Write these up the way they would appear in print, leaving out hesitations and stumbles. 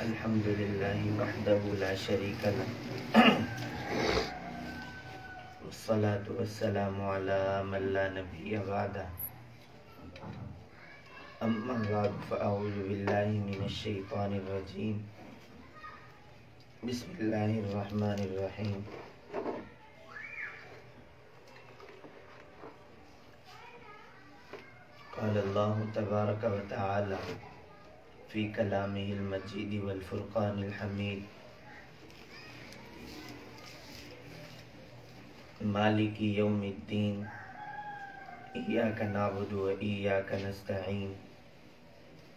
الحمد لله وحده لا شريك له والصلاة والسلام على من لا نبي بعده أما بعد فأعوذ بالله من الشيطان الرجيم بسم الله الرحمن الرحيم قال الله تبارك وتعالى في كلامه المجيد والفرقان الحميد مالك يوم الدين إياك نعبد وإياك نستعين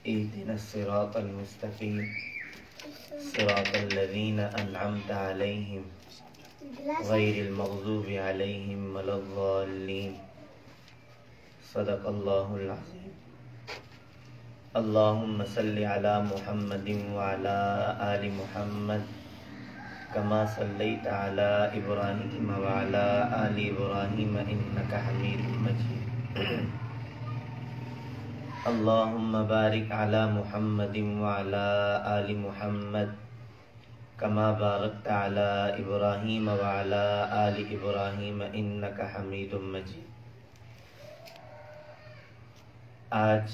اهدنا الصراط المستقيم صراط الذين أنعمت عليهم غير المغضوب عليهم ولا الضالين صدق الله العظيم اللهم صل على محمد وعلى آل محمد كما صليت على إبراهيم وعلى آل إبراهيم إنك حميد مجيد اللهم بارك على محمد وعلى آل محمد كما باركت على إبراهيم وعلى آل إبراهيم إنك حميد مجيد. آج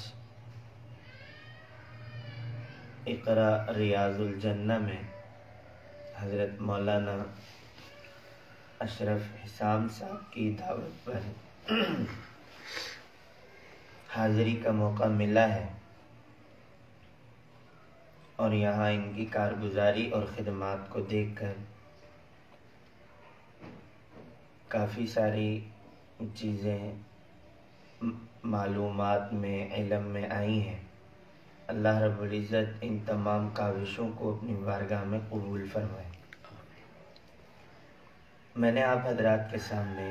اقرا ریاض الجنہ میں حضرت مولانا اشرف حسام صاحب کی دعوت پر حاضری کا موقع ملا ہے اور یہاں ان کی کارگزاری اور خدمات کو دیکھ کر کافی ساری چیزیں معلومات میں علم میں آئی ہیں. اللہ رب العزت ان تمام کاوشوں کو اپنی بارگاہ میں قبول فرمائے. میں نے آپ حضرات کے سامنے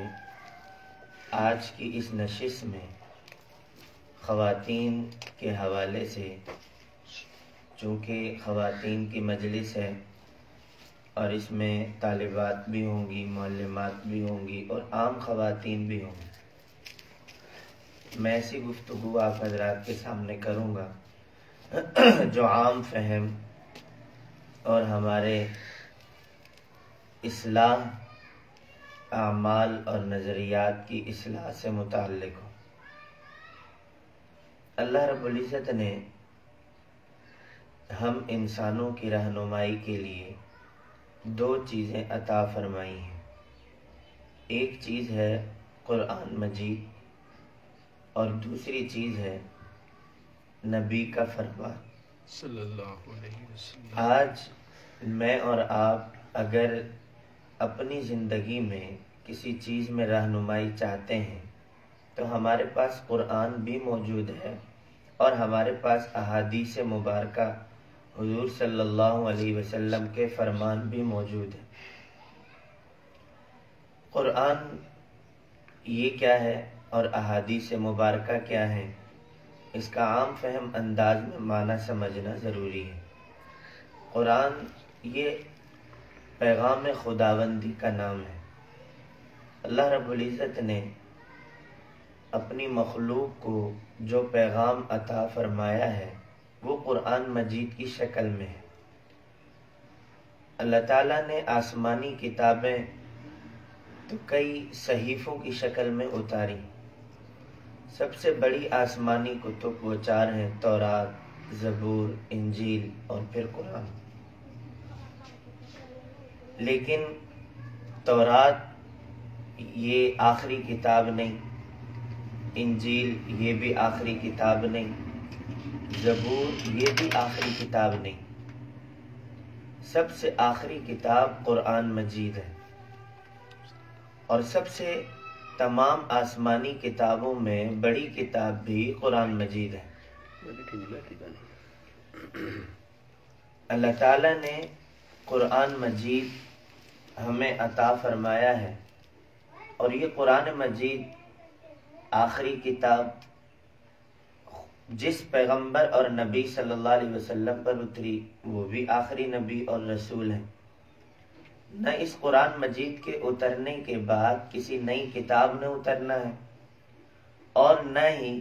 آج کی اس نشست میں خواتین کے حوالے سے، چونکہ خواتین کی مجلس ہے اور اس میں طالبات بھی ہوں گی، معلمات بھی ہوں گی اور عام خواتین بھی ہوں گی، میں ایسی گفتگو آپ حضرات کے سامنے کروں گا جو عام فہم اور ہمارے اصلاح اعمال اور نظریات کی اصلاح سے متعلق ہو. اللہ رب العزت نے ہم انسانوں کی رہنمائی کے لیے دو چیزیں عطا فرمائی ہیں. ایک چیز ہے قرآن مجید اور دوسری چیز ہے نبی کا فرمان صلی اللہ علیہ وسلم. آج میں اور آپ اگر اپنی زندگی میں کسی چیز میں رہنمائی چاہتے ہیں تو ہمارے پاس قرآن بھی موجود ہے اور ہمارے پاس احادیث مبارکہ حضور صلی اللہ علیہ وسلم کے فرمان بھی موجود ہے. قرآن یہ کیا ہے اور احادیث مبارکہ کیا ہے، اس کا عام فہم انداز میں معنی سمجھنا ضروری ہے. قرآن یہ پیغام خداوندی کا نام ہے. اللہ رب العزت نے اپنی مخلوق کو جو پیغام عطا فرمایا ہے وہ قرآن مجید کی شکل میں ہے. اللہ تعالیٰ نے آسمانی کتابیں تو کئی صحیفوں کی شکل میں اتاری. سب سے بڑی آسمانی کتب وہ چار ہیں: تورات، زبور، انجیل اور پھر قرآن. لیکن تورات یہ آخری کتاب نہیں، انجیل یہ بھی آخری کتاب نہیں، زبور یہ بھی آخری کتاب نہیں. سب سے آخری کتاب قرآن مجید ہے اور سب سے تمام آسمانی کتابوں میں بڑی کتاب بھی قرآن مجید ہے. اللہ تعالیٰ نے قرآن مجید ہمیں عطا فرمایا ہے اور یہ قرآن مجید آخری کتاب جس پیغمبر اور نبی صلی اللہ علیہ وسلم پر اتری وہ بھی آخری نبی اور رسول ہیں. نہ اس قرآن مجید کے اترنے کے بعد کسی نئی کتاب نے اترنا ہے اور نہ ہی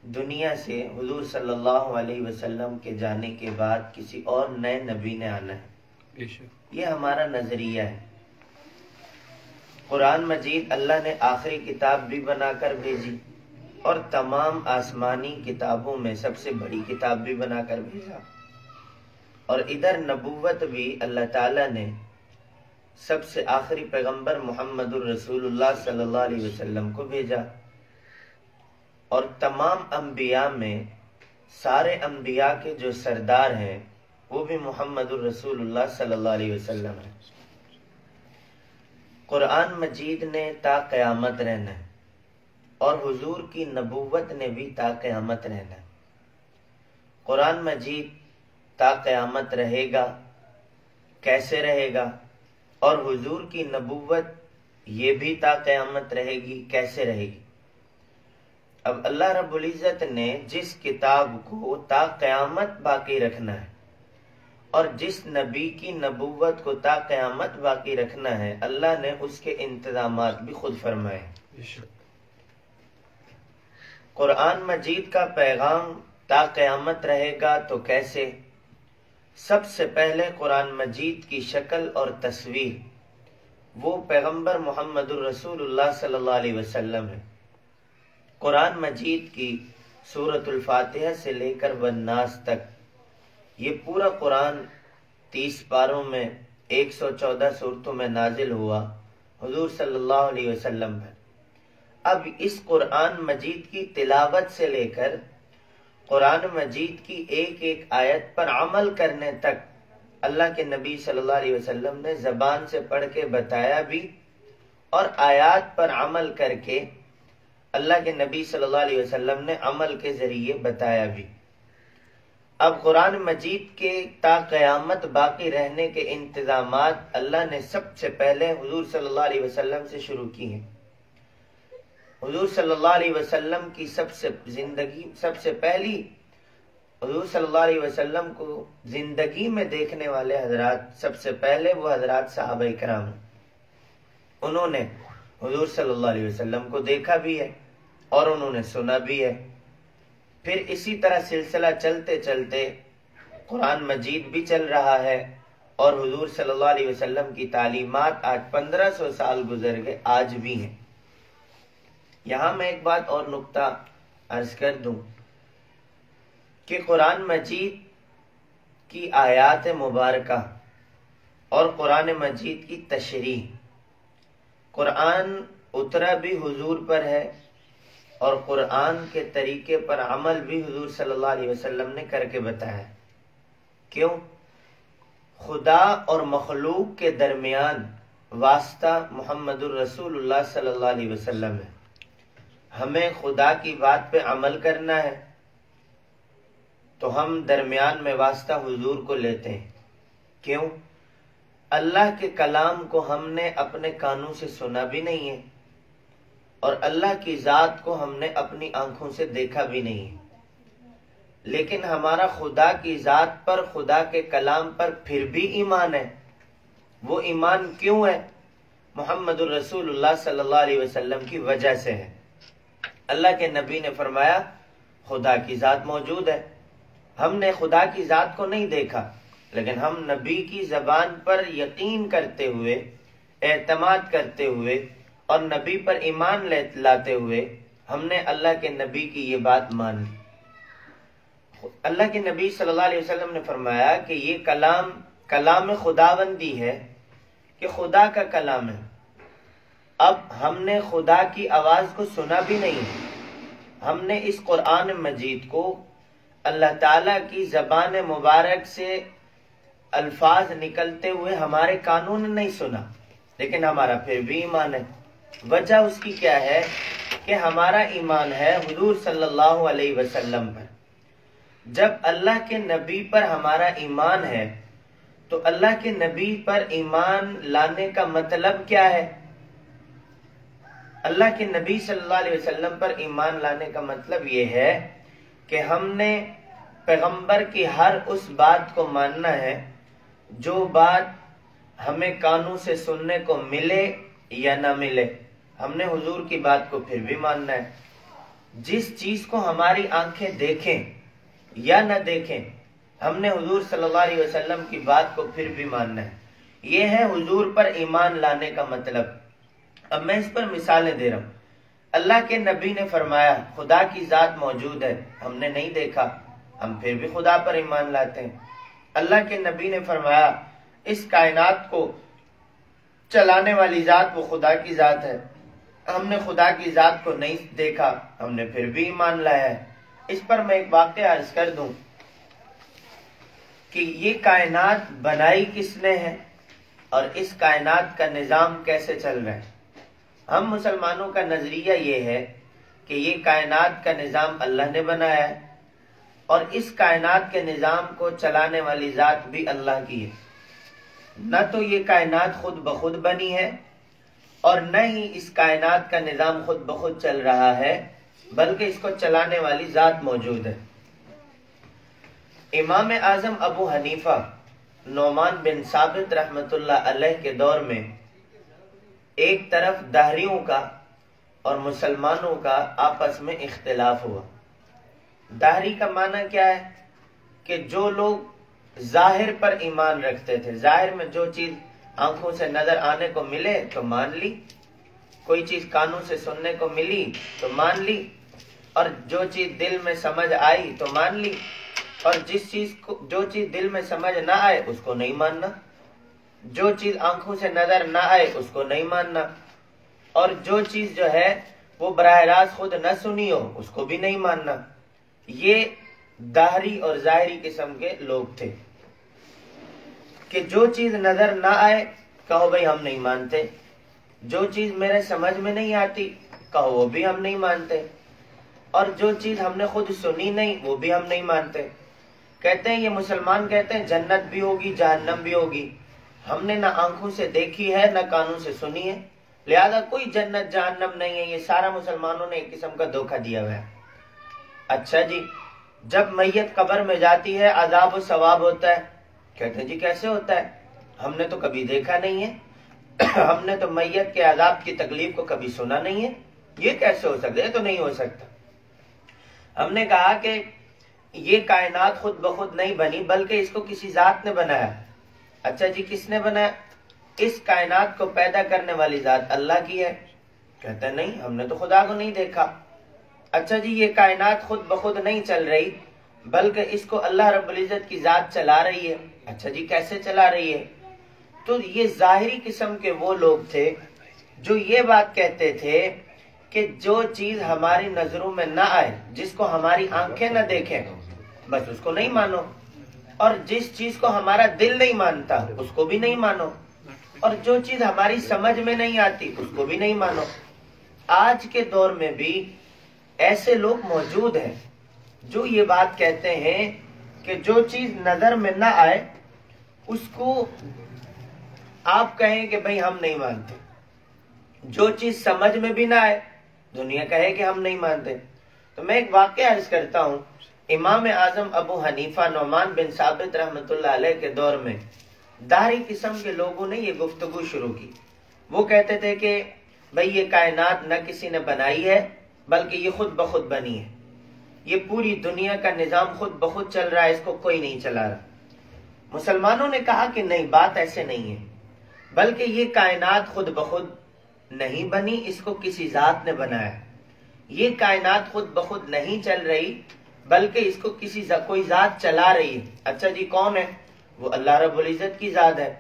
دنیا سے حضور صلی اللہ علیہ وسلم کے جانے کے بعد کسی اور نئے نبی نے آنا ہے. یہ ہمارا نظریہ ہے. قرآن مجید اللہ نے آخری کتاب بھی بنا کر بھیجی اور تمام آسمانی کتابوں میں سب سے بڑی کتاب بھی بنا کر بھیجا. اور ادھر نبوت بھی اللہ تعالیٰ نے سب سے آخری پیغمبر محمد الرسول اللہ صلی اللہ علیہ وسلم کو بھیجا. اور تمام انبیاء میں سارے انبیاء کے جو سردار ہیں وہ بھی محمد الرسول اللہ صلی اللہ علیہ وسلم ہیں. قرآن مجید نے تا قیامت رہنا ہے اور حضور کی نبوت نے بھی تا قیامت رہنا ہے. قرآن مجید تا قیامت رہے گا، کیسے رہے گا؟ اور حضور کی نبوت یہ بھی تا قیامت رہے گی، کیسے رہے گی؟ اب اللہ رب العزت نے جس کتاب کو تا قیامت باقی رکھنا ہے اور جس نبی کی نبوت کو تا قیامت باقی رکھنا ہے، اللہ نے اس کے انتظامات بھی خود فرمائے. قرآن مجید کا پیغام تا قیامت رہے گا تو کیسے؟ سب سے پہلے قرآن مجید کی شکل اور تصویر وہ پیغمبر محمد الرسول اللہ صلی اللہ علیہ وسلم ہے. قرآن مجید کی سورۃ الفاتحہ سے لے کر والناس تک یہ پورا قرآن 30 پاروں میں 114 سورتوں میں نازل ہوا حضور صلی اللہ علیہ وسلم پر. اب اس قرآن مجید کی تلاوت سے لے کر قرآن مجید کی ایک ایک آیت پر عمل کرنے تک اللہ کے نبی صلی اللہ علیہ وسلم نے زبان سے پڑھ کے بتایا بھی اور آیات پر عمل کر کے اللہ کے نبی صلی اللہ علیہ وسلم نے عمل کے ذریعے بتایا بھی. اب قرآن مجید کے تا قیامت باقی رہنے کے انتظامات اللہ نے سب سے پہلے حضور صلی اللہ علیہ وسلم سے شروع کی ہیں. حضور صلی اللہ علیہ وسلم کی سب سے پہلی حضور صلی اللہ علیہ وسلم کو زندگی میں دیکھنے والے حضرات سب سے پہلے وہ حضرات صحابہ کرام ہیں. انہوں نے حضور صلی اللہ علیہ وسلم کو دیکھا بھی ہے اور انہوں نے سنا بھی ہے. پھر اسی طرح سلسلہ چلتے چلتے قرآن مجید بھی چل رہا ہے اور حضور صلی اللہ علیہ وسلم کی تعلیمات آج 1500 سال گزر گئے، آج بھی ہیں. یہاں میں ایک بات اور نقطہ عرض کر دوں کہ قرآن مجید کی آیات مبارکہ اور قرآن مجید کی تشریح، قرآن اترا بھی حضور پر ہے اور قرآن کے طریقے پر عمل بھی حضور صلی اللہ علیہ وسلم نے کر کے بتایا. کیوں؟ خدا اور مخلوق کے درمیان واسطہ محمد الرسول اللہ صلی اللہ علیہ وسلم ہے. ہمیں خدا کی بات پہ عمل کرنا ہے تو ہم درمیان میں واسطہ حضور کو لیتے ہیں. کیوں؟ اللہ کے کلام کو ہم نے اپنے کانوں سے سنا بھی نہیں ہے اور اللہ کی ذات کو ہم نے اپنی آنکھوں سے دیکھا بھی نہیں ہے، لیکن ہمارا خدا کی ذات پر، خدا کے کلام پر پھر بھی ایمان ہے. وہ ایمان کیوں ہے؟ محمد الرسول اللہ صلی اللہ علیہ وسلم کی وجہ سے ہے. اللہ کے نبی نے فرمایا خدا کی ذات موجود ہے. ہم نے خدا کی ذات کو نہیں دیکھا لیکن ہم نبی کی زبان پر یقین کرتے ہوئے، اعتماد کرتے ہوئے اور نبی پر ایمان لاتے ہوئے ہم نے اللہ کے نبی کی یہ بات مان لی. اللہ کے نبی صلی اللہ علیہ وسلم نے فرمایا کہ یہ کلام خداوندی ہے، کہ خدا کا کلام ہے. اب ہم نے خدا کی آواز کو سنا بھی نہیں ہے، ہم نے اس قرآن مجید کو اللہ تعالیٰ کی زبان مبارک سے الفاظ نکلتے ہوئے ہمارے کانوں نے نہیں سنا، لیکن ہمارا پھر بھی ایمان ہے. وجہ اس کی کیا ہے؟ کہ ہمارا ایمان ہے حضور صلی اللہ علیہ وسلم پر. جب اللہ کے نبی پر ہمارا ایمان ہے تو اللہ کے نبی پر ایمان لانے کا مطلب کیا ہے؟ اللہ کے نبی صلی اللہ علیہ وسلم پر ایمان لانے کا مطلب یہ ہے کہ ہم نے پیغمبر کی ہر اس بات کو ماننا ہے جو بات ہمیں کانوں سے سننے کو ملے یا نہ ملے. ہم نے حضور کی بات کو پھر بھی ماننا ہے. جس چیز کو ہماری آنکھیں دیکھیں یا نہ دیکھیں، ہم نے حضور صلی اللہ علیہ وسلم کی بات کو پھر بھی ماننا ہے۔ یہ ہے حضور پر ایمان لانے کا مطلب۔ اب میں اس پر مثالیں دے رہا ہوں۔ اللہ کے نبی نے فرمایا خدا کی ذات موجود ہے، ہم نے نہیں دیکھا، ہم پھر بھی خدا پر ایمان لاتے ہیں۔ اللہ کے نبی نے فرمایا اس کائنات کو چلانے والی ذات وہ خدا کی ذات ہے، ہم نے خدا کی ذات کو نہیں دیکھا، ہم نے پھر بھی ایمان لایا ہے۔ اس پر میں ایک واقعہ عرض کر دوں کہ یہ کائنات بنائی کس نے ہے اور اس کائنات کا نظام کیسے چل رہا ہے۔ ہم مسلمانوں کا نظریہ یہ ہے کہ یہ کائنات کا نظام اللہ نے بنایا ہے اور اس کائنات کے نظام کو چلانے والی ذات بھی اللہ کی ہے۔ نہ تو یہ کائنات خود بخود بنی ہے اور نہ ہی اس کائنات کا نظام خود بخود چل رہا ہے، بلکہ اس کو چلانے والی ذات موجود ہے۔ امام اعظم ابو حنیفہ نعمان بن ثابت رحمۃ اللہ علیہ کے دور میں ایک طرف دہریوں کا اور مسلمانوں کا آپس میں اختلاف ہوا۔ دہری کا معنی کیا ہے کہ جو لوگ ظاہر پر ایمان رکھتے تھے، ظاہر میں جو چیز آنکھوں سے نظر آنے کو ملے تو مان لی، کوئی چیز کانوں سے سننے کو ملی تو مان لی، اور جو چیز دل میں سمجھ آئی تو مان لی، اور جو چیز دل میں سمجھ نہ آئے اس کو نہیں ماننا، جو چیز آنکھوں سے نظر نہ آئے اس کو نہیں ماننا، اور جو چیز جو ہے وہ براہ راست خود نہ سنی ہو اس کو بھی نہیں ماننا۔ یہ دہری اور ظاہری قسم کے لوگ تھے کہ جو چیز نظر نہ آئے کہو بھئی ہم نہیں مانتے، جو چیز میرے سمجھ میں نہیں آتی کہو وہ بھی ہم نہیں مانتے، اور جو چیز ہم نے خود سنی نہیں وہ بھی ہم نہیں مانتے۔ کہتے ہیں یہ مسلمان کہتے ہیں جنت بھی ہوگی جہنم بھی ہوگی، ہم نے نہ آنکھوں سے دیکھی ہے نہ کانوں سے سنی ہے، لہذا کوئی جنت جہنم نہیں ہے، یہ سارا مسلمانوں نے ایک قسم کا دھوکہ دیا ہوا ہے۔ اچھا جی، جب میت قبر میں جاتی ہے عذاب و ثواب ہوتا ہے، کہتے ہیں جی کیسے ہوتا ہے، ہم نے تو کبھی دیکھا نہیں ہے، ہم نے تو میت کے عذاب کی تکلیف کو کبھی سنا نہیں ہے، یہ کیسے ہو سکتا ہے، یہ تو نہیں ہو سکتا۔ ہم نے کہا کہ یہ کائنات خود بخود نہیں بنی بلکہ اس کو کسی ذات نے بنایا۔ اچھا جی کس نے بنایا؟ اس کائنات کو پیدا کرنے والی ذات اللہ کی ہے۔ کہتا ہے نہیں، ہم نے تو خدا کو نہیں دیکھا۔ اچھا جی یہ کائنات خود بخود نہیں چل رہی بلکہ اس کو اللہ رب العزت کی ذات چلا رہی ہے۔ اچھا جی کیسے چلا رہی ہے؟ تو یہ ظاہری قسم کے وہ لوگ تھے جو یہ بات کہتے تھے کہ جو چیز ہماری نظروں میں نہ آئے، جس کو ہماری آنکھیں نہ دیکھیں، بس اس کو نہیں مانو، اور جس چیز کو ہمارا دل نہیں مانتا اس کو بھی نہیں مانو، اور جو چیز ہماری سمجھ میں نہیں آتی اس کو بھی نہیں مانو۔ آج کے دور میں بھی ایسے لوگ موجود ہیں جو یہ بات کہتے ہیں کہ جو چیز نظر میں نہ آئے اس کو آپ کہیں کہ بھئی ہم نہیں مانتے، جو چیز سمجھ میں بھی نہ آئے دنیا کہے کہ ہم نہیں مانتے۔ تو میں ایک واقعہ عرض کرتا ہوں۔ امام اعظم ابو حنیفہ نعمان بن ثابت رحمۃ اللہ علیہ کے دور میں دہری قسم کے لوگوں نے یہ گفتگو شروع کی۔ وہ کہتے تھے کہ بھئی یہ کائنات نہ کسی نے بنائی ہے بلکہ یہ خود بخود بنی ہے، یہ پوری دنیا کا نظام خود بخود چل رہا ہے، اس کو کوئی نہیں چلا رہا۔ مسلمانوں نے کہا کہ نہیں، بات ایسے نہیں ہے، بلکہ یہ کائنات خود بخود نہیں بنی، اس کو کسی ذات نے بنایا۔ یہ کائنات خود بخود نہیں چل رہی بلکہ اس کو کوئی ذات چلا رہی ہے۔ اچھا جی کون ہے؟ وہ اللہ رب العزت کی ذات ہے۔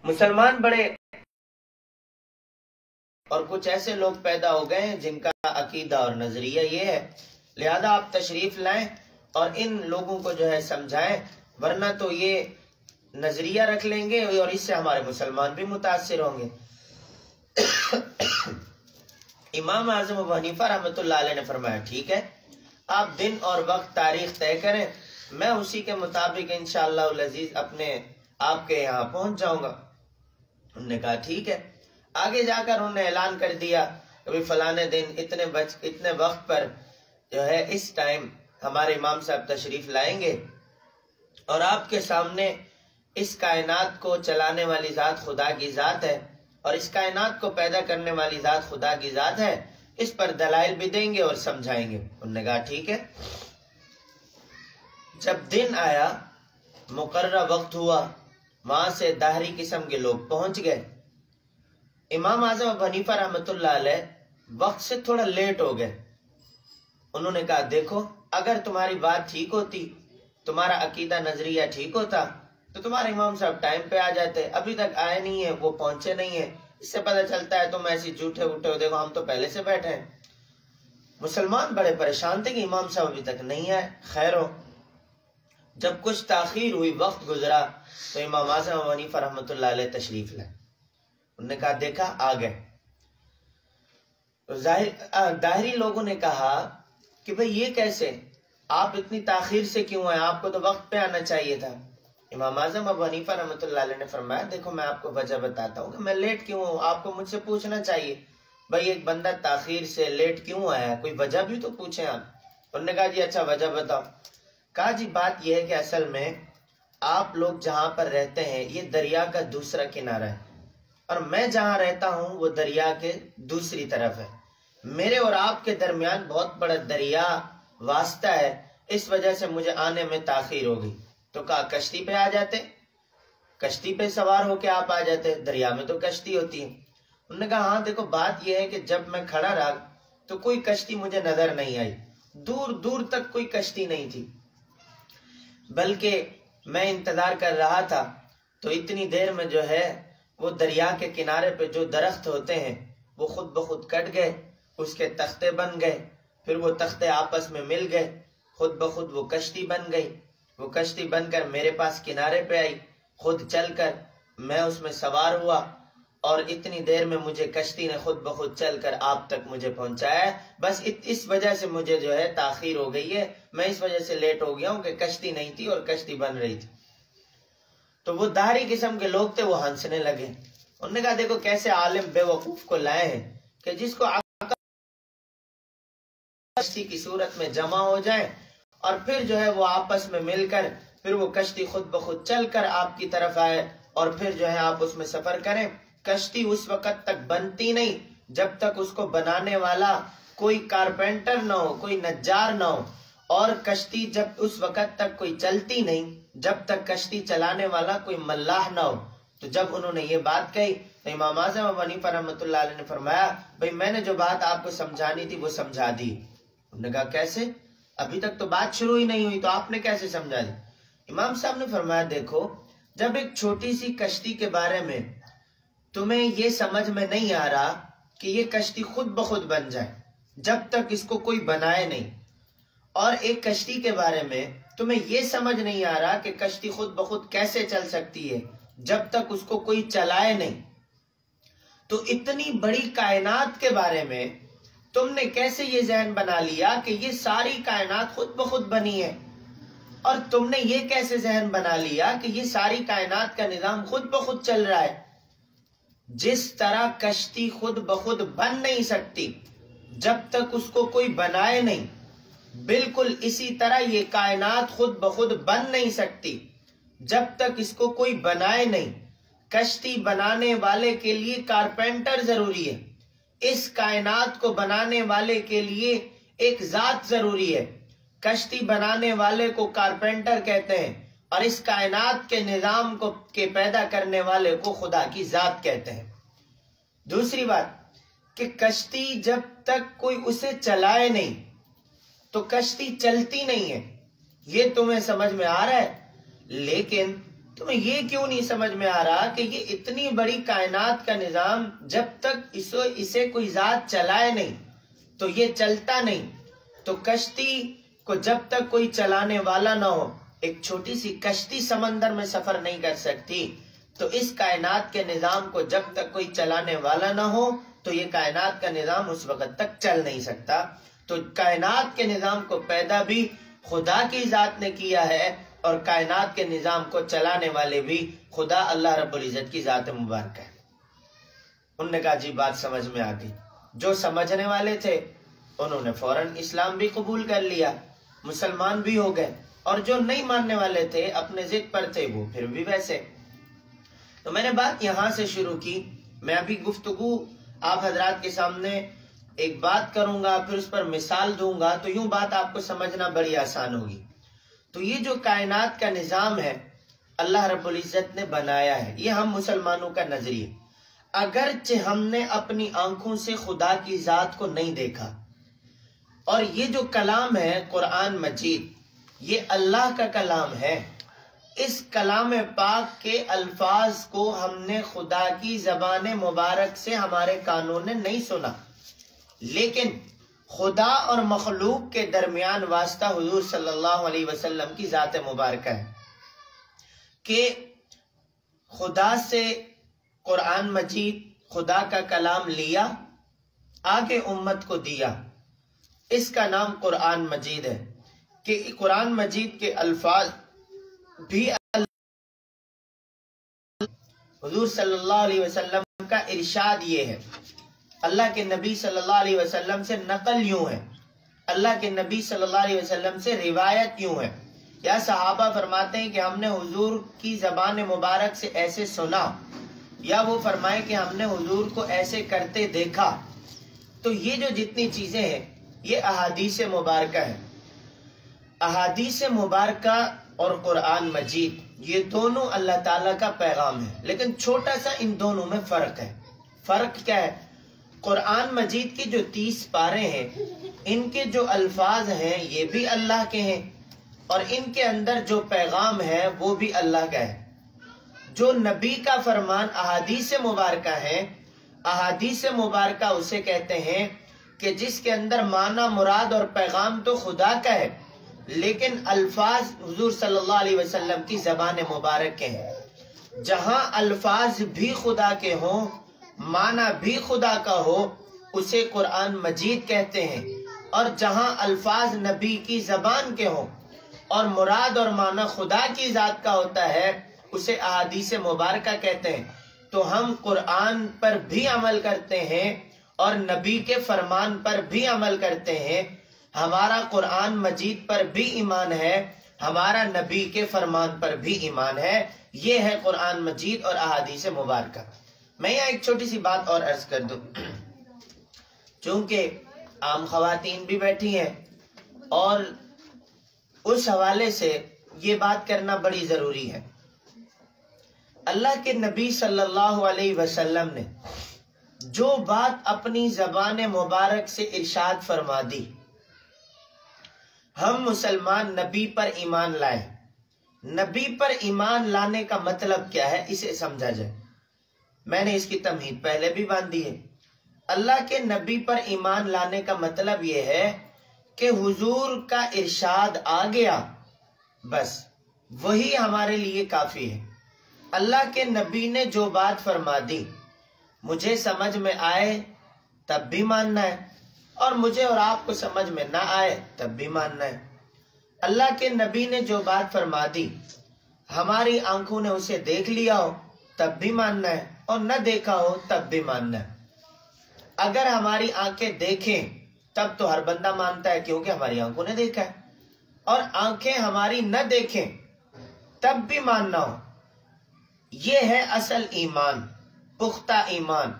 مسلمان بڑے اور کچھ ایسے لوگ پیدا ہو گئے ہیں جن کا عقیدہ اور نظریہ یہ ہے، لہذا آپ تشریف لائیں اور ان لوگوں کو جو ہے سمجھائیں، ورنہ تو یہ نظریہ رکھ لیں گے اور اس سے ہمارے مسلمان بھی متاثر ہوں گے۔ امام اعظم ابو حنیفہ رحمۃ اللہ علیہ نے فرمایا ٹھیک ہے، آپ دن اور وقت تاریخ طے کریں، میں اسی کے مطابق انشاءاللہ العزیز اپنے آپ کے یہاں پہنچ جاؤں گا۔ انہوں نے کہا ٹھیک ہے۔ آگے جا کر انہوں نے اعلان کر دیا کہ فلانے دن اتنے وقت پر جو ہے اس ٹائم ہمارے امام صاحب تشریف لائیں گے اور آپ کے سامنے اس کائنات کو چلانے والی ذات خدا کی ذات ہے اور اس کائنات کو پیدا کرنے والی ذات خدا کی ذات ہے، اس پر دلائل بھی دیں گے اور سمجھائیں گے۔ انہوں نے کہا ٹھیک ہے۔ جب دن آیا، مقررہ وقت ہوا، وہاں سے داہری قسم کے لوگ پہنچ گئے۔ امام اعظم ابو حنیفہ رحمۃ اللہ علیہ وقت سے تھوڑا لیٹ ہو گئے۔ انہوں نے کہا دیکھو، اگر تمہاری بات ٹھیک ہوتی، تمہارا عقیدہ نظریہ ٹھیک ہوتا تو تمہارے امام صاحب ٹائم پہ آ جاتے، ابھی تک آئے نہیں ہیں، وہ پہنچے نہیں ہیں، اس سے پتہ چلتا ہے تم ایسی جھوٹے ووٹے ہو، دیکھو ہم تو پہلے سے بیٹھے ہیں۔ مسلمان بڑے پریشان تھے کہ امام صاحب ابھی تک نہیں آئے۔ خیر ہو، جب کچھ تاخیر ہوئی، وقت گزرا، تو امام اعظم ابو حنیفہ رحمۃ اللہ علیہ تشریف لائے۔ انہوں نے کہا دیکھا آ گئے۔ داہری لوگوں نے کہا کہ بھئی یہ کیسے، آپ اتنی تاخیر سے کیوں آئے، آپ کو تو وقت پہ آنا چاہیے تھا۔ امام اعظم ابو حنیفہ رحمۃ اللہ علیہ نے فرمایا دیکھو میں آپ کو وجہ بتاتا ہوں کہ میں لیٹ کیوں ہوں، آپ کو مجھ سے پوچھنا چاہیے بھئی ایک بندہ تاخیر سے لیٹ کیوں آیا، کوئی وجہ بھی تو پوچھیں آپ۔ انہوں نے کہا جی اچھا وجہ بتاؤ۔ کہا جی بات یہ ہے کہ اصل میں آپ لوگ جہاں پر رہتے ہیں یہ دریا کا دوسرا کنارہ ہے، اور میں جہاں رہتا ہوں وہ دریا کے دوسری طرف ہے، میرے اور آپ کے درمیان بہت بڑا دریا واسطہ ہے، اس وجہ سے مجھے آنے میں تاخیر ہو گئی۔ تو کہا کشتی پہ آ جاتے، کشتی پہ سوار ہو کے آپ آ جاتے، دریا میں تو کشتی ہوتی ہے۔ انہوں نے کہا ہاں دیکھو بات یہ ہے کہ جب میں کھڑا رہا تو کوئی کشتی مجھے نظر نہیں آئی، دور دور تک کوئی کشتی نہیں تھی، بلکہ میں انتظار کر رہا تھا تو اتنی دیر میں جو ہے وہ دریا کے کنارے پہ جو درخت ہوتے ہیں وہ خود بخود کٹ گئے، اس کے تختے بن گئے، پھر وہ تختے آپس میں مل گئے، خود بخود وہ کشتی بن گئی، وہ کشتی بن کر میرے پاس کنارے پہ آئی، خود چل کر میں اس میں سوار ہوا، اور اتنی دیر میں مجھے کشتی نے خود بخود چل کر آپ تک مجھے پہنچایا ہے، بس اس وجہ سے مجھے جو ہے تاخیر ہو گئی ہے، میں اس وجہ سے لیٹ ہو گیا ہوں کہ کشتی نہیں تھی اور کشتی بن رہی تھی۔ تو وہ داہری قسم کے لوگ تھے، وہ ہنسنے لگے۔ انہوں نے کہا دیکھو کیسے عالم بے وقوف کو لائے ہیں کہ جس کو کشتی کی صورت میں جمع ہو جائے اور پھر جو ہے وہ آپس میں مل کر پھر وہ کشتی خود بخود چل کر آپ کی طرف آئے اور پھر جو ہے آپ اس میں سفر کریں۔ کشتی اس وقت تک بنتی نہیں جب تک اس کو بنانے والا کوئی کارپینٹر نہ ہو، کوئی نجار نہ ہو، اور کشتی جب اس وقت تک کوئی چلتی نہیں جب تک کشتی چلانے والا کوئی ملاح نہ ہو۔ تو جب انہوں نے یہ بات کہی تو امام اعظم ابو حنیفہ رحمۃ اللہ علیہ نے فرمایا بھئی میں نے جو بات آپ کو سمجھانی تھی وہ سمجھا دی۔ انہوں نے کہا کیسے، ابھی تک تو بات شروع ہی نہیں ہوئی تو آپ نے کیسے سمجھا دی؟ امام صاحب نے فرمایا دیکھو جب ایک چھوٹی سی کشتی کے بارے میں تمہیں یہ سمجھ میں نہیں آ رہا کہ یہ کشتی خود بخود بن جائے جب تک اس کو کوئی بنائے نہیں، اور ایک کشتی کے بارے میں تمہیں یہ سمجھ نہیں آ رہا کہ کشتی خود بخود کیسے چل سکتی ہے جب تک اس کو کوئی چلائے نہیں، تو اتنی بڑی کائنات کے بارے میں تم نے کیسے یہ ذہن بنا لیا کہ یہ ساری کائنات خود بخود بنی ہے، اور تم نے یہ کیسے ذہن بنا لیا کہ یہ ساری کائنات کا نظام خود بخود چل رہا ہے؟ جس طرح کشتی خود بخود بن نہیں سکتی جب تک اس کو کوئی بنائے نہیں، بالکل اسی طرح یہ کائنات خود بخود بن نہیں سکتی جب تک اس کو کوئی بنائے نہیں۔ کشتی بنانے والے کے لیے کارپینٹر ضروری ہے، اس کائنات کو بنانے والے کے لیے ایک ذات ضروری ہے، کشتی بنانے والے کو کارپینٹر کہتے ہیں، اور اس کائنات کے نظام کو کے پیدا کرنے والے کو خدا کی ذات کہتے ہیں۔ دوسری بات کہ کشتی جب تک کوئی اسے چلائے نہیں تو کشتی چلتی نہیں ہے، یہ تمہیں سمجھ میں آ رہا ہے، لیکن تمہیں یہ کیوں نہیں سمجھ میں آ رہا کہ یہ اتنی بڑی کائنات کا نظام جب تک اسے کوئی ذات چلائے نہیں تو یہ چلتا نہیں، تو کشتی کو جب تک کوئی چلانے والا نہ ہو، ایک چھوٹی سی کشتی سمندر میں سفر نہیں کر سکتی، تو اس کائنات کے نظام کو جب تک کوئی چلانے والا نہ ہو تو یہ کائنات کا نظام اس وقت تک چل نہیں سکتا۔ تو کائنات کے نظام کو پیدا بھی خدا کی ذات نے کیا ہے، اور کائنات کے نظام کو چلانے والے بھی خدا اللہ رب العزت کی ذات مبارک ہے۔ انہوں نے کہا جی بات سمجھ میں آ گئی۔ جو سمجھنے والے تھے انہوں نے فوراً اسلام بھی قبول کر لیا، مسلمان بھی ہو گئے، اور جو نہیں ماننے والے تھے اپنے ضد پر تھے وہ پھر بھی ویسے۔ تو میں نے بات یہاں سے شروع کی، میں ابھی گفتگو آپ حضرات کے سامنے ایک بات کروں گا پھر اس پر مثال دوں گا تو یوں بات آپ کو سمجھنا بڑی آسان ہوگی۔ تو یہ جو کائنات کا نظام ہے اللہ رب العزت نے بنایا ہے، یہ ہم مسلمانوں کا نظریہ، اگرچہ ہم نے اپنی آنکھوں سے خدا کی ذات کو نہیں دیکھا، اور یہ جو کلام ہے قرآن مجید یہ اللہ کا کلام ہے، اس کلام پاک کے الفاظ کو ہم نے خدا کی زبان مبارک سے ہمارے کانوں نے نہیں سنا، لیکن خدا اور مخلوق کے درمیان واسطہ حضور صلی اللہ علیہ وسلم کی ذات مبارکہ ہے کہ خدا سے قرآن مجید خدا کا کلام لیا، آگے امت کو دیا، اس کا نام قرآن مجید ہے کہ قرآن مجید کے الفاظ بھی حضور صلی اللہ علیہ وسلم کا ارشاد یہ ہے، اللہ کے نبی صلی اللہ علیہ وسلم سے نقل یوں ہے، اللہ کے نبی صلی اللہ علیہ وسلم سے روایت یوں ہے، یا صحابہ فرماتے ہیں کہ ہم نے حضور کی زبان مبارک سے ایسے سنا، یا وہ فرمائے کہ ہم نے حضور کو ایسے کرتے دیکھا۔ تو یہ جو جتنی چیزیں ہیں یہ احادیث مبارکہ ہے۔ احادیث مبارکہ اور قرآن مجید یہ دونوں اللہ تعالیٰ کا پیغام ہے، لیکن چھوٹا سا ان دونوں میں فرق ہے۔ فرق کیا ہے؟ قرآن مجید کے جو 30 پارے ہیں ان کے جو الفاظ ہیں یہ بھی اللہ کے ہیں، اور ان کے اندر جو پیغام ہے وہ بھی اللہ کا ہے۔ جو نبی کا فرمان احادیث مبارکہ ہے، احادیث مبارکہ اسے کہتے ہیں کہ جس کے اندر معنی مراد اور پیغام تو خدا کا ہے، لیکن الفاظ حضور صلی اللہ علیہ وسلم کی زبان مبارک کے ہیں۔ جہاں الفاظ بھی خدا کے ہوں، معنی بھی خدا کا ہو، اسے قرآن مجید کہتے ہیں، اور جہاں الفاظ نبی کی زبان کے ہوں اور مراد اور معنی خدا کی ذات کا ہوتا ہے اسے احادیث مبارکہ کہتے ہیں۔ تو ہم قرآن پر بھی عمل کرتے ہیں اور نبی کے فرمان پر بھی عمل کرتے ہیں۔ ہمارا قرآن مجید پر بھی ایمان ہے، ہمارا نبی کے فرمان پر بھی ایمان ہے۔ یہ ہے قرآن مجید اور احادیث مبارکہ۔ میں یہاں ایک چھوٹی سی بات اور عرض کر دوں، چونکہ عام خواتین بھی بیٹھی ہیں اور اس حوالے سے یہ بات کرنا بڑی ضروری ہے۔ اللہ کے نبی صلی اللہ علیہ وسلم نے جو بات اپنی زبان مبارک سے ارشاد فرما دی، ہم مسلمان نبی پر ایمان لائے۔ نبی پر ایمان لانے کا مطلب کیا ہے اسے سمجھا جائے۔ میں نے اس کی تمہید پہلے بھی باندھی ہے۔ اللہ کے نبی پر ایمان لانے کا مطلب یہ ہے کہ حضور کا ارشاد آ گیا، بس وہی ہمارے لیے کافی ہے۔ اللہ کے نبی نے جو بات فرما دی، مجھے سمجھ میں آئے تب بھی ماننا ہے، اور مجھے اور آپ کو سمجھ میں نہ آئے تب بھی ماننا ہے۔ اللہ کے نبی نے جو بات فرما دی، ہماری آنکھوں نے اسے دیکھ لیا ہو تب بھی ماننا ہے، اور نہ دیکھا ہو تب بھی ماننا ہے۔ اگر ہماری آنکھیں دیکھیں تب تو ہر بندہ مانتا ہے کیونکہ ہماری آنکھوں نے دیکھا ہے، اور آنکھیں ہماری نہ دیکھیں تب بھی ماننا ہو۔ یہ ہے اصل ایمان، پختہ ایمان،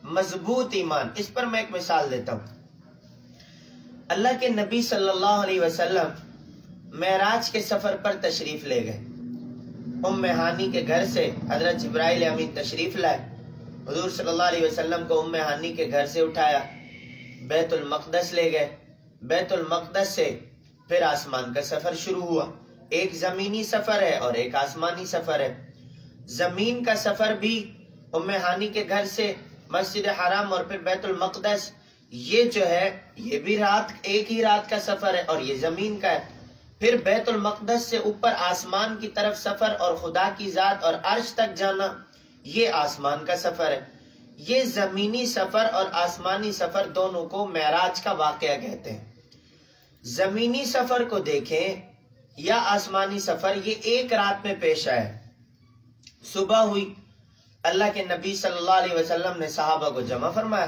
مضبوط ایمان۔ اس پر میں ایک مثال دیتا ہوں۔ اللہ کے نبی صلی اللہ علیہ وسلم معراج کے سفر پر تشریف لے گئے۔ ام ہانی کے گھر سے حضرت جبرائیل امین تشریف لائے، حضور صلی اللہ علیہ وسلم کو ام ہانی کے گھر سے اٹھایا، بیت المقدس لے گئے۔ بیت المقدس سے پھر آسمان کا سفر شروع ہوا۔ ایک زمینی سفر ہے اور ایک آسمانی سفر ہے۔ زمین کا سفر بھی ام ہانی کے گھر سے مسجد حرام اور پھر بیت المقدس، یہ جو ہے یہ بھی ایک ہی رات کا سفر ہے اور یہ زمین کا ہے۔ پھر بیت المقدس سے اوپر آسمان کی طرف سفر اور خدا کی ذات اور عرش تک جانا، یہ آسمان کا سفر ہے۔ یہ زمینی سفر اور آسمانی سفر دونوں کو معراج کا واقعہ کہتے ہیں۔ زمینی سفر کو دیکھیں یا آسمانی سفر، یہ ایک رات میں پیش آیا۔ صبح ہوئی، اللہ کے نبی صلی اللہ علیہ وسلم نے صحابہ کو جمع فرمایا،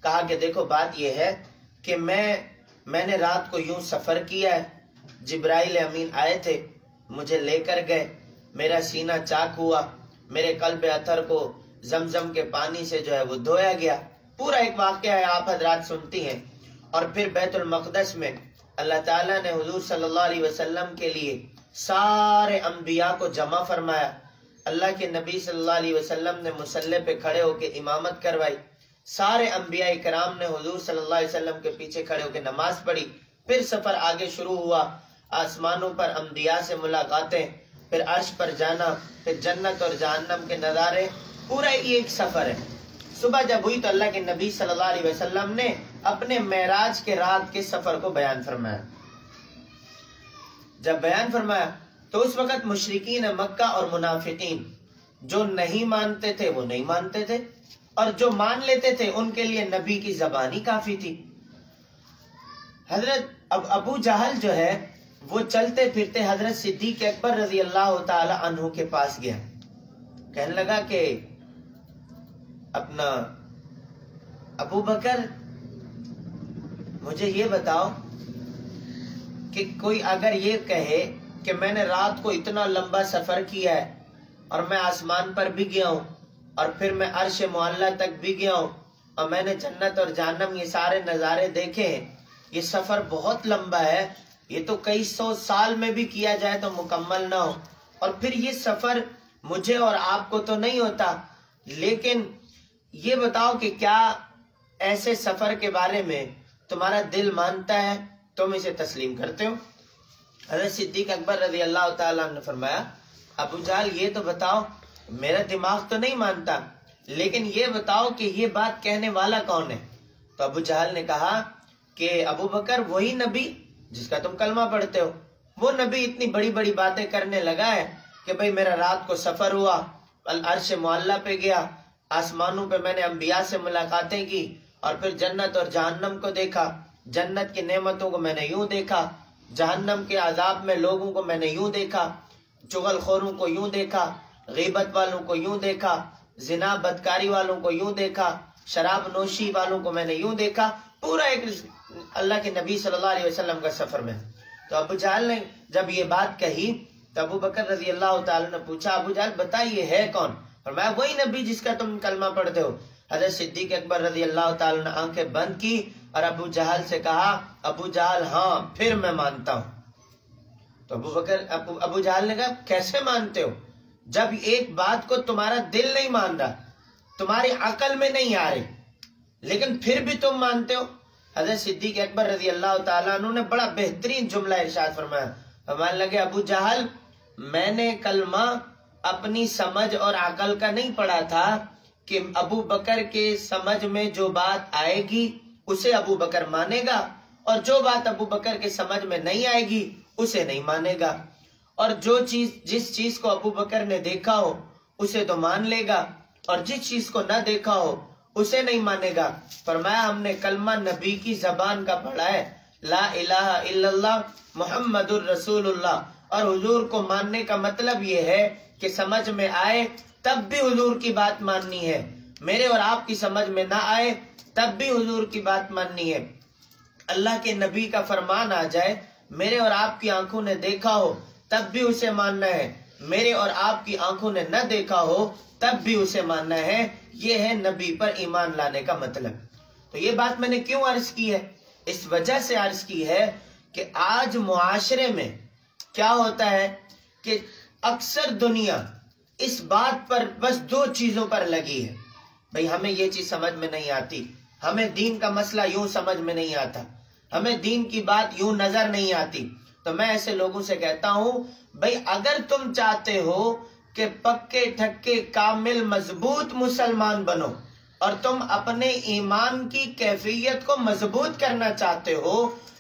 کہا کہ دیکھو بات یہ ہے کہ میں نے رات کو یوں سفر کیا ہے، جبرائیل امین آئے تھے، مجھے لے کر گئے، میرا سینہ چاک ہوا، میرے قلب اطہر کو زمزم کے پانی سے جو ہے وہ دھویا گیا، پورا ایک واقعہ ہے، آپ حضرات سنتی ہیں۔ اور پھر بیت المقدس میں اللہ تعالیٰ نے حضور صلی اللہ علیہ وسلم کے لیے سارے انبیاء کو جمع فرمایا۔ اللہ کے نبی صلی اللہ علیہ وسلم نے مصلی پہ کھڑے ہو کے امامت کروائی، سارے انبیاء کرام نے حضور صلی اللہ علیہ وسلم کے پیچھے کھڑے ہو کے نماز پڑھی۔ پھر سفر آگے شروع ہوا، آسمانوں پر انبیاء سے ملاقاتیں، پھر عرش پر جانا، پھر جنت اور جہنم کے نظارے، پورا یہ ایک سفر ہے۔ صبح جب ہوئی تو اللہ کے نبی صلی اللہ علیہ وسلم نے اپنے معراج کے رات کے سفر کو بیان فرمایا۔ جب بیان فرمایا تو اس وقت مشرکین مکہ اور منافقین جو نہیں مانتے تھے وہ نہیں مانتے تھے، اور جو مان لیتے تھے ان کے لیے نبی کی زبان ہی کافی تھی۔ حضرت ابو جہل جو ہے وہ چلتے پھرتے حضرت صدیق اکبر رضی اللہ تعالی عنہ کے پاس گیا، کہنے لگا کہ اپنا ابو بکر مجھے یہ بتاؤ کہ کوئی اگر یہ کہے کہ میں نے رات کو اتنا لمبا سفر کیا ہے اور میں آسمان پر بھی گیا ہوں اور پھر میں عرش معلیٰ تک بھی گیا ہوں اور میں نے جنت اور جہنم یہ سارے نظارے دیکھے ہیں، یہ سفر بہت لمبا ہے، یہ تو کئی سو سال میں بھی کیا جائے تو مکمل نہ ہو، اور پھر یہ سفر مجھے اور آپ کو تو نہیں ہوتا، لیکن یہ بتاؤ کہ کیا ایسے سفر کے بارے میں تمہارا دل مانتا ہے، تم اسے تسلیم کرتے ہو؟ حضرت صدیق اکبر رضی اللہ تعالیٰ نے فرمایا ابو جہل یہ تو بتاؤ، میرا دماغ تو نہیں مانتا، لیکن یہ بتاؤ کہ یہ بات کہنے والا کون ہے؟ تو ابو جہل نے کہا کہ ابو بکر وہی نبی جس کا تم کلمہ پڑھتے ہو، وہ نبی اتنی بڑی بڑی باتیں کرنے لگا ہے کہ بھئی میرا رات کو سفر ہوا، عرش معلیٰ پہ گیا، آسمانوں پہ میں نے انبیاء سے ملاقاتیں کی، اور پھر جنت اور جہنم کو دیکھا، جنت کی نعمتوں کو میں نے یوں دیکھا، جہنم کے عذاب میں لوگوں کو میں نے یوں دیکھا، چغل خوروں کو یوں دیکھا، غیبت والوں کو یوں دیکھا، زنا بدکاری والوں کو یوں دیکھا، شراب نوشی والوں کو میں نے یوں دیکھا، پورا ایک اللہ کے نبی صلی اللہ علیہ وسلم کا سفر میں۔ تو ابو جہل نے جب یہ بات کہی تو ابو بکر رضی اللہ تعالی نے پوچھا ابو جہل بتا یہ ہے کون؟ فرمایا وہی نبی جس کا تم کلمہ پڑھتے ہو۔ حضرت صدیق اکبر رضی اللہ تعالی نے آنکھیں بند کی اور ابو جہل سے کہا ابو جہل ہاں پھر میں مانتا ہوں۔ تو ابو جہل نے کہا کیسے مانتے ہو جب ایک بات کو تمہارا دل نہیں مان رہا، تمہاری عقل میں نہیں آ رہی، لیکن پھر بھی تم مانتے ہو؟ حضرت صدیق اکبر رضی اللہ تعالیٰ عنہ نے بڑا بہترین جملہ ارشاد فرمایا، فرمانے لگے ابو جہل میں نے کلمہ اپنی سمجھ اور عقل کا نہیں پڑھا تھا کہ ابو بکر کے سمجھ میں جو بات آئے گی اسے ابو بکر مانے گا، اور جو بات ابو بکر کے سمجھ میں نہیں آئے گی اسے نہیں مانے گا، اور جس چیز کو ابو بکر نے دیکھا ہو اسے تو مان لے گا، اور جس چیز کو نہ دیکھا ہو اسے نہیں مانے گا۔ فرمایا ہم نے کلمہ نبی کی زبان کا پڑھا ہے، لا الہ الا اللہ محمد الرسول اللہ، اور حضور کو ماننے کا مطلب یہ ہے کہ سمجھ میں آئے تب بھی حضور کی بات ماننی ہے، میرے اور آپ کی سمجھ میں نہ آئے تب بھی حضور کی بات ماننی ہے، اللہ کے نبی کا فرمان آ جائے میرے اور آپ کی آنکھوں نے دیکھا ہو تب بھی اسے ماننا ہے، میرے اور آپ کی آنکھوں نے نہ دیکھا ہو تب بھی اسے ماننا ہے۔ یہ ہے نبی پر ایمان لانے کا مطلب۔ تو یہ بات میں نے کیوں عرض کی ہے؟ اس وجہ سے عرض کی ہے کہ آج معاشرے میں کیا ہوتا ہے کہ اکثر دنیا اس بات پر بس دو چیزوں پر لگی ہے، بھئی ہمیں یہ چیز سمجھ میں نہیں آتی، ہمیں دین کا مسئلہ یوں سمجھ میں نہیں آتا، ہمیں دین کی بات یوں نظر نہیں آتی۔ تو میں ایسے لوگوں سے کہتا ہوں بھئی اگر تم چاہتے ہو کہ پکے ٹھکے کامل مضبوط مسلمان بنو اور تم اپنے ایمان کی کیفیت کو مضبوط کرنا چاہتے ہو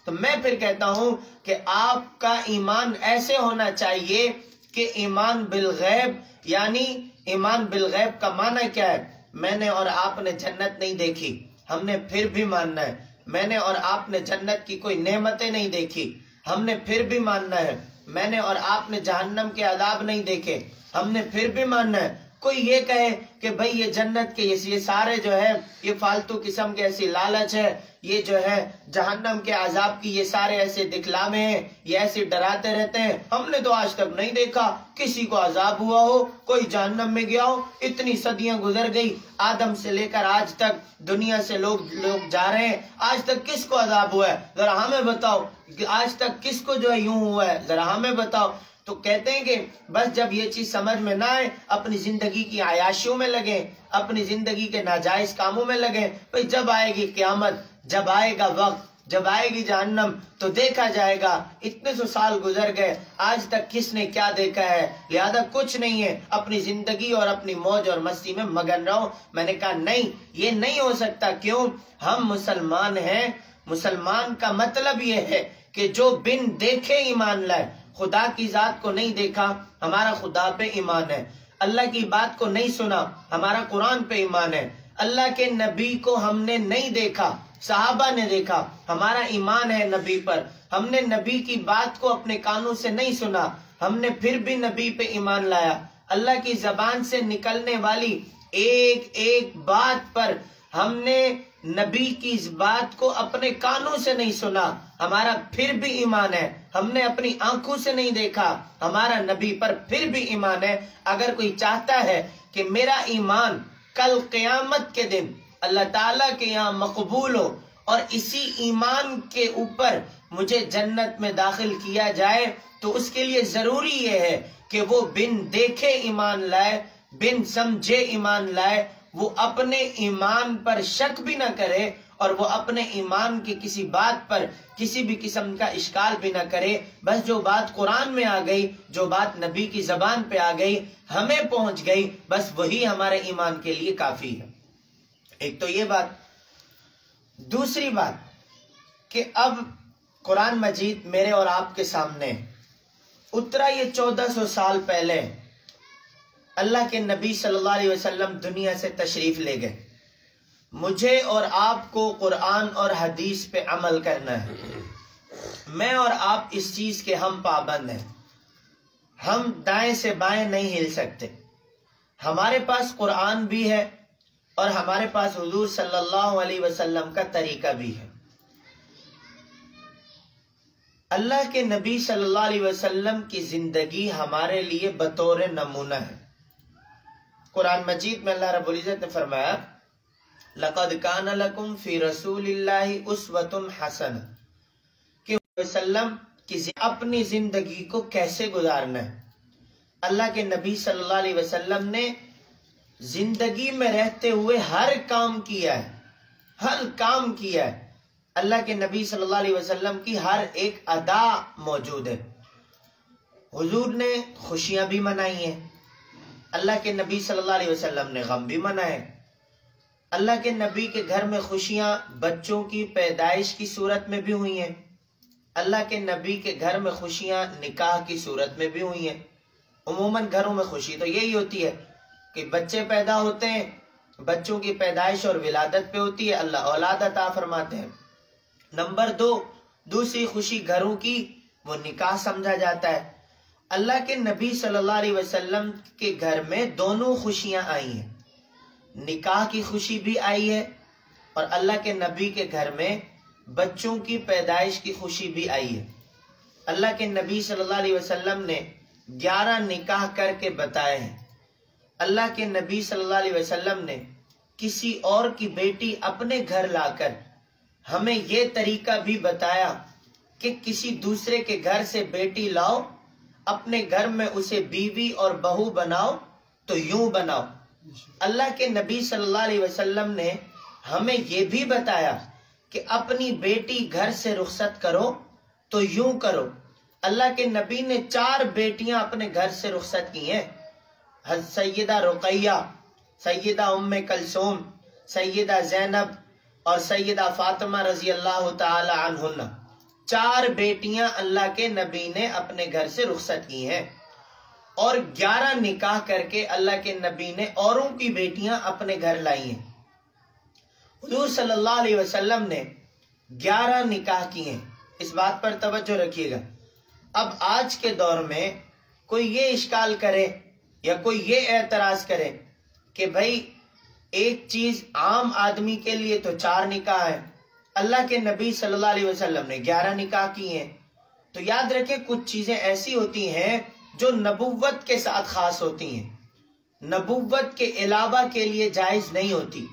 تو میں پھر کہتا ہوں کہ آپ کا ایمان ایسے ہونا چاہیے کہ ایمان بالغیب، یعنی ایمان بالغیب کا معنی کیا ہے؟ میں نے اور آپ نے جنت نہیں دیکھی، ہم نے پھر بھی ماننا ہے۔ میں نے اور آپ نے جنت کی کوئی نعمتیں نہیں دیکھی، ہم نے پھر بھی ماننا ہے۔ میں نے اور آپ نے جہنم کے عذاب نہیں دیکھے، ہم نے پھر بھی ماننا ہے۔ کوئی یہ کہے کہ بھئی یہ جنت کے یہ سارے جو ہے یہ فالتو قسم کے ایسی لالچ ہے، یہ جو ہے جہنم کے عذاب کی یہ سارے ایسے دکھلاوے ہیں، یہ ایسے ڈراتے رہتے ہیں، ہم نے تو آج تک نہیں دیکھا کسی کو عذاب ہوا ہو، کوئی جہنم میں گیا ہو، اتنی صدیاں گزر گئی، آدم سے لے کر آج تک دنیا سے لوگ جا رہے ہیں، آج تک کس کو عذاب ہوا ہے؟ ذرا ہمیں بتاؤ، آج تک کس کو جو ہے یوں ہوا ہے؟ ذرا ہمیں بتاؤ۔ تو کہتے ہیں کہ بس جب یہ چیز سمجھ میں نہ آئے، اپنی زندگی کی عیاشیوں میں لگیں، اپنی زندگی کے ناجائز کاموں میں لگیں، بھئی جب آئے گی قیامت، جب آئے گا وقت، جب آئے گی جہنم تو دیکھا جائے گا۔ اتنے سو سال گزر گئے، آج تک کس نے کیا دیکھا ہے؟ لہذا کچھ نہیں ہے، اپنی زندگی اور اپنی موج اور مستی میں مگن رہو۔ میں نے کہا نہیں، یہ نہیں ہو سکتا۔ کیوں؟ ہم مسلمان ہیں۔ مسلمان کا مطلب یہ ہے کہ جو بن دیکھے ایمان لائے۔ خدا کی ذات کو نہیں دیکھا، ہمارا خدا پہ ایمان ہے۔ اللہ کی بات کو نہیں سنا، ہمارا قرآن پہ ایمان ہے۔ اللہ کے نبی کو ہم نے نہیں دیکھا، صحابہ نے دیکھا، ہمارا ایمان ہے نبی پر۔ ہم نے نبی کی بات کو اپنے کانوں سے نہیں سنا، ہم نے پھر بھی نبی پہ ایمان لایا۔ اللہ کی زبان سے نکلنے والی ایک ایک بات پر ہم نے نبی کی اس بات کو اپنے کانوں سے نہیں سنا، ہمارا پھر بھی ایمان ہے۔ ہم نے اپنی آنکھوں سے نہیں دیکھا، ہمارا نبی پر پھر بھی ایمان ہے۔ اگر کوئی چاہتا ہے کہ میرا ایمان کل قیامت کے دن اللہ تعالیٰ کے یہاں مقبول ہو اور اسی ایمان کے اوپر مجھے جنت میں داخل کیا جائے، تو اس کے لیے ضروری یہ ہے کہ وہ بن دیکھے ایمان لائے، بن سمجھے ایمان لائے، وہ اپنے ایمان پر شک بھی نہ کرے اور وہ اپنے ایمان کی کسی بات پر کسی بھی قسم کا اشکال بھی نہ کرے۔ بس جو بات قرآن میں آ گئی، جو بات نبی کی زبان پہ آ گئی، ہمیں پہنچ گئی، بس وہی ہمارے ایمان کے لیے کافی ہے۔ ایک تو یہ بات۔ دوسری بات کہ اب قرآن مجید میرے اور آپ کے سامنے اترا یہ 1400 سال پہلے اللہ کے نبی صلی اللہ علیہ وسلم دنیا سے تشریف لے گئے۔ مجھے اور آپ کو قرآن اور حدیث پہ عمل کرنا ہے۔ میں اور آپ اس چیز کے ہم پابند ہیں، ہم دائیں سے بائیں نہیں ہل سکتے۔ ہمارے پاس قرآن بھی ہے اور ہمارے پاس حضور صلی اللہ علیہ وسلم کا طریقہ بھی ہے۔ اللہ کے نبی صلی اللہ علیہ وسلم کی زندگی ہمارے لیے بطور نمونہ ہے۔ قرآن مجید میں اللہ رب العزت نے فرمایا لَقَدْ كَانَ لَكُمْ فِي رَسُولِ اللَّهِ أُسْوَةٌ حَسَنَةٌ کہ وسلم کی اپنی زندگی کو کیسے گزارنا ہے۔ اللہ کے نبی صلی اللہ علیہ وسلم نے زندگی میں رہتے ہوئے ہر کام کیا ہے، ہر کام کیا ہے۔ اللہ کے نبی صلی اللہ علیہ وسلم کی ہر ایک ادا موجود ہے۔ حضور نے خوشیاں بھی منائی ہیں، اللہ کے نبی صلی اللہ علیہ وسلم نے غم بھی منائے۔ اللہ کے نبی کے گھر میں خوشیاں بچوں کی پیدائش کی صورت میں بھی ہوئی ہیں، اللہ کے نبی کے گھر میں خوشیاں نکاح کی صورت میں بھی ہوئی ہیں۔ عموماً گھروں میں خوشی تو یہی ہوتی ہے کہ بچے پیدا ہوتے ہیں، بچوں کی پیدائش اور ولادت پہ ہوتی ہے، اللہ اولاد عطا فرماتے ہیں۔ نمبر 2، دوسری خوشی گھروں کی وہ نکاح سمجھا جاتا ہے۔ اللہ کے نبی صلی اللہ علیہ وسلم کے گھر میں دونوں خوشیاں آئی ہیں، نکاح کی خوشی بھی آئی ہے اور اللہ کے نبی کے گھر میں بچوں کی پیدائش کی خوشی بھی آئی ہے۔ اللہ کے نبی صلی اللہ علیہ وسلم نے 11 نکاح کر کے بتائے ہیں۔ اللہ کے نبی صلی اللہ علیہ وسلم نے کسی اور کی بیٹی اپنے گھر لا کر ہمیں یہ طریقہ بھی بتایا کہ کسی دوسرے کے گھر سے بیٹی لاؤ، اپنے گھر میں اسے بیوی اور بہو بناؤ تو یوں بناؤ۔ اللہ کے نبی صلی اللہ علیہ وسلم نے ہمیں یہ بھی بتایا کہ اپنی بیٹی گھر سے رخصت کرو تو یوں کرو۔ اللہ کے نبی نے 4 بیٹیاں اپنے گھر سے رخصت کی ہیں، سیدہ رقیہ، سیدہ ام کلثوم، سیدہ زینب اور سیدہ فاطمہ رضی اللہ تعالی عنہن۔ 4 بیٹیاں اللہ کے نبی نے اپنے گھر سے رخصت کی ہیں اور 11 نکاح کر کے اللہ کے نبی نے اوروں کی بیٹیاں اپنے گھر لائی ہیں۔ حضور صلی اللہ علیہ وسلم نے 11 نکاح کی ہیں، اس بات پر توجہ رکھیے گا۔ اب آج کے دور میں کوئی یہ اشکال کرے یا کوئی یہ اعتراض کرے کہ بھائی ایک چیز عام آدمی کے لیے تو 4 نکاح ہے، اللہ کے نبی صلی اللہ علیہ وسلم نے 11 نکاح کی ہیں، تو یاد رکھیں کچھ چیزیں ایسی ہوتی ہیں جو نبوت کے ساتھ خاص ہوتی ہیں، نبوت کے علاوہ کے لیے جائز نہیں ہوتی۔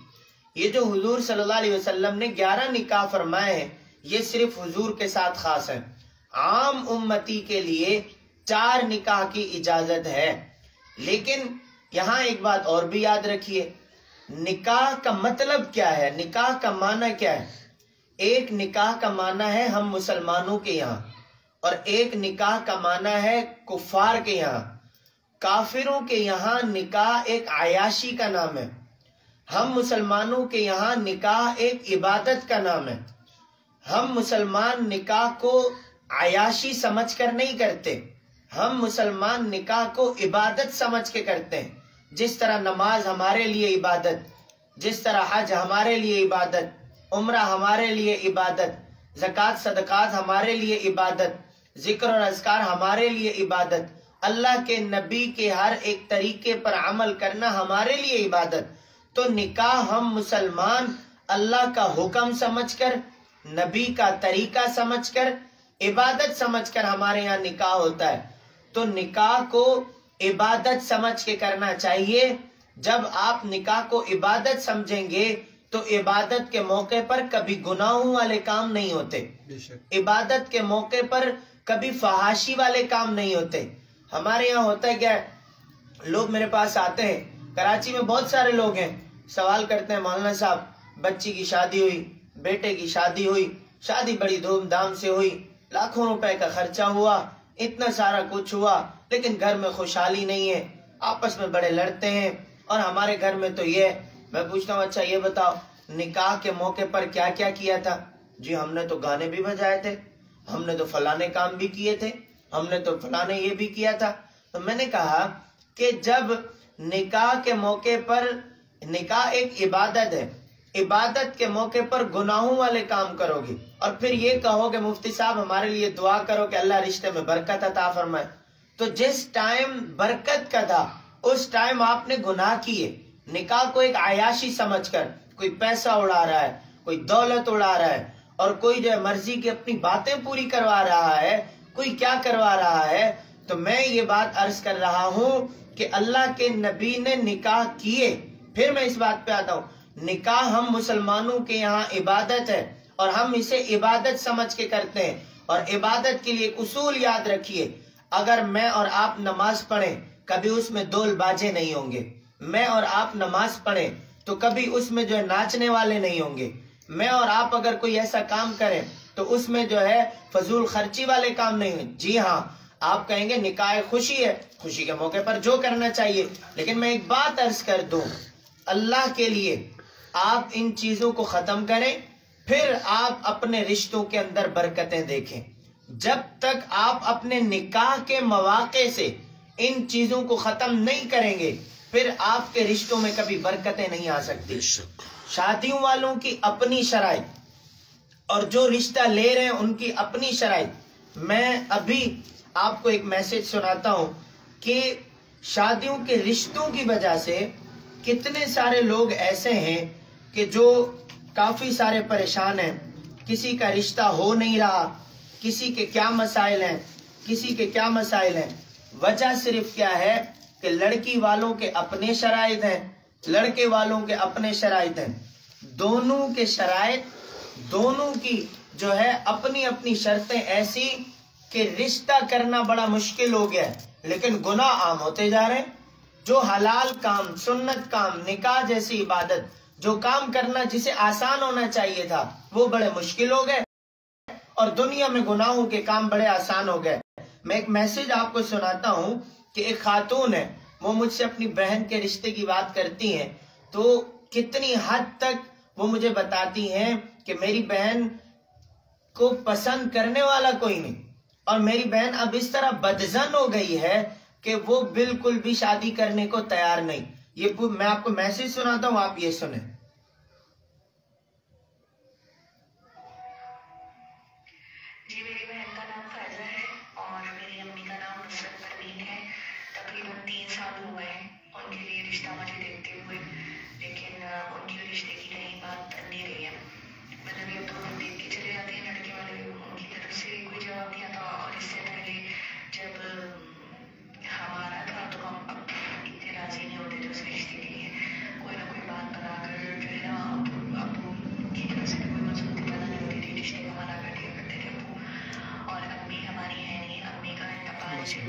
یہ جو حضور صلی اللہ علیہ وسلم نے 11 نکاح فرمائے ہیں یہ صرف حضور کے ساتھ خاص ہیں، عام امتی کے لیے 4 نکاح کی اجازت ہے۔ لیکن یہاں ایک بات اور بھی یاد رکھیے، نکاح کا مطلب کیا ہے، نکاح کا معنی کیا ہے؟ ایک نکاح کا معنی ہے ہم مسلمانوں کے یہاں، اور ایک نکاح کا معنی ہے کفار کے یہاں۔ کافروں کے یہاں نکاح ایک عیاشی کا نام ہے، ہم مسلمانوں کے یہاں نکاح ایک عبادت کا نام ہے۔ ہم مسلمان نکاح کو عیاشی سمجھ کر نہیں کرتے، ہم مسلمان نکاح کو عبادت سمجھ کے کرتے ہیں۔ جس طرح نماز ہمارے لیے عبادت، جس طرح حج ہمارے لیے عبادت، عمرہ ہمارے لیے عبادت، زکوٰۃ صدقات ہمارے لیے عبادت، ذکر اور اذکار ہمارے لیے عبادت، اللہ کے نبی کے ہر ایک طریقے پر عمل کرنا ہمارے لیے عبادت، تو نکاح ہم مسلمان اللہ کا حکم سمجھ کر، نبی کا طریقہ سمجھ کر، عبادت سمجھ کر ہمارے یہاں نکاح ہوتا ہے۔ تو نکاح کو عبادت سمجھ کے کرنا چاہیے۔ جب آپ نکاح کو عبادت سمجھیں گے تو عبادت کے موقع پر کبھی گناہوں والے کام نہیں ہوتے، عبادت کے موقع پر کبھی فحاشی والے کام نہیں ہوتے۔ ہمارے یہاں ہوتا ہے کیا ہے، لوگ میرے پاس آتے ہیں، کراچی میں بہت سارے لوگ ہیں، سوال کرتے ہیں مولانا صاحب بچی کی شادی ہوئی، بیٹے کی شادی ہوئی، شادی بڑی دھوم دھام سے ہوئی، لاکھوں روپے کا خرچہ ہوا، اتنا سارا کچھ ہوا، لیکن گھر میں خوشحالی نہیں ہے، آپس میں بڑے لڑتے ہیں، اور ہمارے گھر میں تو یہ ہے۔ میں پوچھتا ہوں اچھا یہ بتاؤ نکاح کے موقع پر کیا کیا کیا تھا؟ جی ہم نے تو گانے بھی بجائے تھے، ہم نے تو فلانے کام بھی کیے تھے، ہم نے تو فلانے یہ بھی کیا تھا۔ تو میں نے کہا کہ جب نکاح کے موقع پر، نکاح ایک عبادت ہے، عبادت کے موقع پر گناہوں والے کام کرو گے اور پھر یہ کہو کہ مفتی صاحب ہمارے لیے دعا کرو کہ اللہ رشتے میں برکت عطا فرمائے، تو جس ٹائم برکت کا تھا اس ٹائم آپ نے گناہ کیے۔ نکاح کو ایک عیاشی سمجھ کر کوئی پیسہ اڑا رہا ہے، کوئی دولت اڑا رہا ہے، اور کوئی جو ہے مرضی کی اپنی باتیں پوری کروا رہا ہے، کوئی کیا کروا رہا ہے۔ تو میں یہ بات عرض کر رہا ہوں کہ اللہ کے نبی نے نکاح کیے۔ پھر میں اس بات پہ آتا ہوں، نکاح ہم مسلمانوں کے یہاں عبادت ہے اور ہم اسے عبادت سمجھ کے کرتے ہیں، اور عبادت کے لیے ایک اصول یاد رکھیے، اگر میں اور آپ نماز پڑھیں کبھی اس میں دول باجے نہیں ہوں گے، میں اور آپ نماز پڑھیں تو کبھی اس میں جو ہے ناچنے والے نہیں ہوں گے، میں اور آپ اگر کوئی ایسا کام کریں تو اس میں جو ہے فضول خرچی والے کام نہیں ہوں۔ جی ہاں آپ کہیں گے نکاح خوشی ہے، خوشی کے موقع پر جو کرنا چاہیے، لیکن میں ایک بات عرض کر دوں، اللہ کے لیے آپ ان چیزوں کو ختم کریں، پھر آپ اپنے رشتوں کے اندر برکتیں دیکھیں۔ جب تک آپ اپنے نکاح کے مواقع سے ان چیزوں کو ختم نہیں کریں گے پھر آپ کے رشتوں میں کبھی برکتیں نہیں آ سکتی۔ شادیوں والوں کی اپنی شرائط اور جو رشتہ لے رہے ہیں ان کی اپنی شرائط۔ میں ابھی آپ کو ایک میسج سناتا ہوں کہ شادیوں کے رشتوں کی وجہ سے کتنے سارے لوگ ایسے ہیں کہ جو کافی سارے پریشان ہیں، کسی کا رشتہ ہو نہیں رہا، کسی کے کیا مسائل ہیں، کسی کے کیا مسائل ہیں۔ وجہ صرف کیا ہے کہ لڑکی والوں کے اپنے شرائط ہیں، لڑکے والوں کے اپنے شرائط ہیں، دونوں کے شرائط، دونوں کی جو ہے اپنی اپنی شرطیں ایسی کہ رشتہ کرنا بڑا مشکل ہو گیا ہے، لیکن گناہ عام ہوتے جا رہے ہیں۔ جو حلال کام، سنت کام، نکاح جیسی عبادت، جو کام کرنا جسے آسان ہونا چاہیے تھا وہ بڑے مشکل ہو گئے، اور دنیا میں گناہوں کے کام بڑے آسان ہو گئے۔ میں ایک میسج آپ کو سناتا ہوں کہ ایک خاتون ہے، وہ مجھ سے اپنی بہن کے رشتے کی بات کرتی ہیں تو کتنی حد تک وہ مجھے بتاتی ہیں کہ میری بہن کو پسند کرنے والا کوئی نہیں، اور میری بہن اب اس طرح بدظن ہو گئی ہے کہ وہ بالکل بھی شادی کرنے کو تیار نہیں۔ یہ میں آپ کو میسج سناتا ہوں، آپ یہ سنیں۔ جی میری بہن کا نام فائزہ ہے اور میری امی کا نام نصرت پروین ہے۔ تقریباً 3 سال ہو گئے